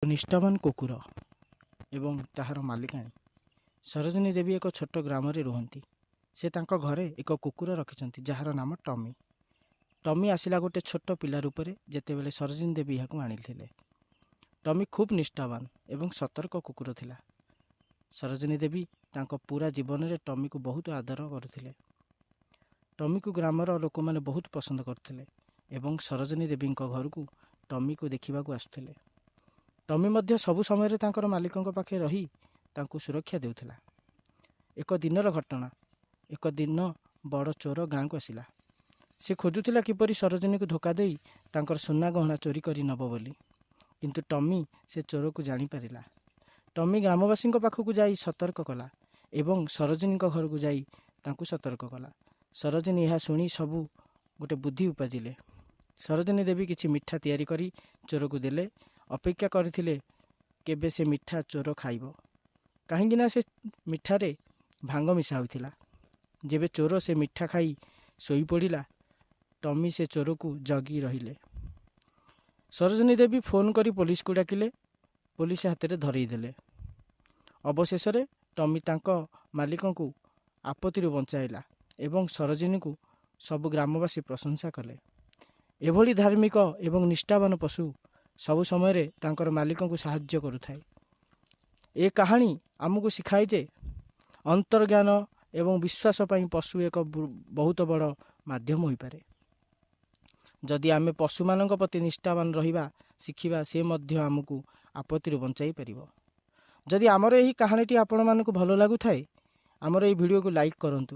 ନିଷ୍ଠାବାନ କୁକୁର ଏବଂ ତାହାର ମାଲିକାଣୀ। ସରୋଜିନୀ ଦେବୀ ଏକ ଛୋଟ ଗ୍ରାମରେ ରୁହନ୍ତି। ସେ ତାଙ୍କ ଘରେ ଏକ କୁକୁର ରଖିଛନ୍ତି ଯାହାର ନାମ ଟମି। ଟମି ଆସିଲା ଗୋଟେ ଛୋଟ ପିଲା ରୂପରେ ଯେତେବେଳେ ସରୋଜିନୀ ଦେବୀ ଏହାକୁ ଆଣିଥିଲେ। ଟମି ଖୁବ୍ ନିଷ୍ଠାବାନ ଏବଂ ସତର୍କ କୁକୁର ଥିଲା। ସରୋଜିନୀ ଦେବୀ ତାଙ୍କ ପୁରା ଜୀବନରେ ଟମିକୁ ବହୁତ ଆଦର କରୁଥିଲେ। ଟମିକୁ ଗ୍ରାମର ଲୋକମାନେ ବହୁତ ପସନ୍ଦ କରୁଥିଲେ ଏବଂ ସରୋଜିନୀ ଦେବୀଙ୍କ ଘରକୁ ଟମିକୁ ଦେଖିବାକୁ ଆସୁଥିଲେ। ଟମି ମଧ୍ୟ ସବୁ ସମୟରେ ତାଙ୍କର ମାଲିକଙ୍କ ପାଖରେ ରହି ତାଙ୍କୁ ସୁରକ୍ଷା ଦେଉଥିଲା। ଏକ ଦିନର ଘଟଣା। ଏକ ଦିନ ବଡ଼ ଚୋର ଗାଁକୁ ଆସିଲା। ସେ ଖୋଜୁଥିଲା କିପରି ସରୋଜିନୀକୁ ଧୋକା ଦେଇ ତାଙ୍କର ସୁନା ଗହଣା ଚୋରି କରି ନେବ ବୋଲି। କିନ୍ତୁ ଟମି ସେ ଚୋରକୁ ଜାଣିପାରିଲା। ଟମି ଗ୍ରାମବାସୀଙ୍କ ପାଖକୁ ଯାଇ ସତର୍କ କଲା ଏବଂ ସରୋଜିନୀଙ୍କ ଘରକୁ ଯାଇ ତାଙ୍କୁ ସତର୍କ କଲା। ସରୋଜିନୀ ଏହା ଶୁଣି ସବୁ ଗୋଟେ ବୁଦ୍ଧି ଉପାଜିଲେ। ସରୋଜିନୀ ଦେବୀ କିଛି ମିଠା ତିଆରି କରି ଚୋରକୁ ଦେଲେ। ଅପେକ୍ଷା କରିଥିଲେ କେବେ ସେ ମିଠା ଚୋର ଖାଇବ। କାହିଁକିନା ସେ ମିଠାରେ ଭାଙ୍ଗ ମିଶା ହୋଇଥିଲା। ଯେବେ ଚୋର ସେ ମିଠା ଖାଇ ଶୋଇପଡ଼ିଲା, ଟମି ସେ ଚୋରକୁ ଜଗି ରହିଲେ। ସରୋଜିନୀ ଦେବୀ ଫୋନ୍ କରି ପୋଲିସକୁ ଡାକିଲେ। ପୋଲିସ ହାତରେ ଧରେଇ ଦେଲେ। ଅବଶେଷରେ ଟମି ତାଙ୍କ ମାଲିକଙ୍କୁ ଆପତ୍ତିରୁ ବଞ୍ଚାଇଲା ଏବଂ ସରୋଜିନୀକୁ ସବୁ ଗ୍ରାମବାସୀ ପ୍ରଶଂସା କଲେ। ଏଭଳି ଧାର୍ମିକ ଏବଂ ନିଷ୍ଠାବାନ ପଶୁ ସବୁ ସମୟରେ ତାଙ୍କର ମାଲିକଙ୍କୁ ସାହାଯ୍ୟ କରୁଥାଏ। ଏ କାହାଣୀ ଆମକୁ ଶିଖାଏ ଯେ ଅନ୍ତର୍ଜ୍ଞାନ ଏବଂ ବିଶ୍ୱାସ ପାଇଁ ପଶୁ ଏକ ବହୁତ ବଡ଼ ମାଧ୍ୟମ ହୋଇପାରେ। ଯଦି ଆମେ ପଶୁମାନଙ୍କ ପ୍ରତି ନିଷ୍ଠାବାନ ରହିବା ଶିଖିବା, ସେ ମଧ୍ୟ ଆମକୁ ଆପତ୍ତିରୁ ବଞ୍ଚାଇ ପାରିବ। ଯଦି ଆମର ଏହି କାହାଣୀଟି ଆପଣମାନଙ୍କୁ ଭଲ ଲାଗୁଥାଏ, ଆମର ଏହି ଭିଡ଼ିଓକୁ ଲାଇକ୍ କରନ୍ତୁ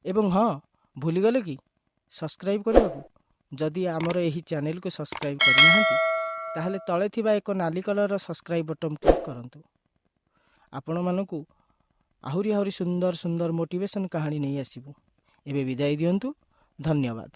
ଏବଂ ହଁ, ଭୁଲିଗଲେ କି ସବସ୍କ୍ରାଇବ୍ କରିବାକୁ। ଯଦି ଆମର ଏହି ଚ୍ୟାନେଲକୁ ସବସ୍କ୍ରାଇବ୍ କରିନାହାନ୍ତି, ତାହେଲେ ତଳେ ଥିବା ଏକ ନାଲି କଲରର ସବସ୍କ୍ରାଇବ୍ ବଟନ୍ କ୍ଲିକ୍ କରନ୍ତୁ। ଆପଣମାନଙ୍କୁ ଆହୁରି ସୁନ୍ଦର ସୁନ୍ଦର ମୋଟିଭେସନ୍ କାହାଣୀ ନେଇ ଆସିବୁ। ଏବେ ବିଦାୟ ଦିଅନ୍ତୁ। ଧନ୍ୟବାଦ।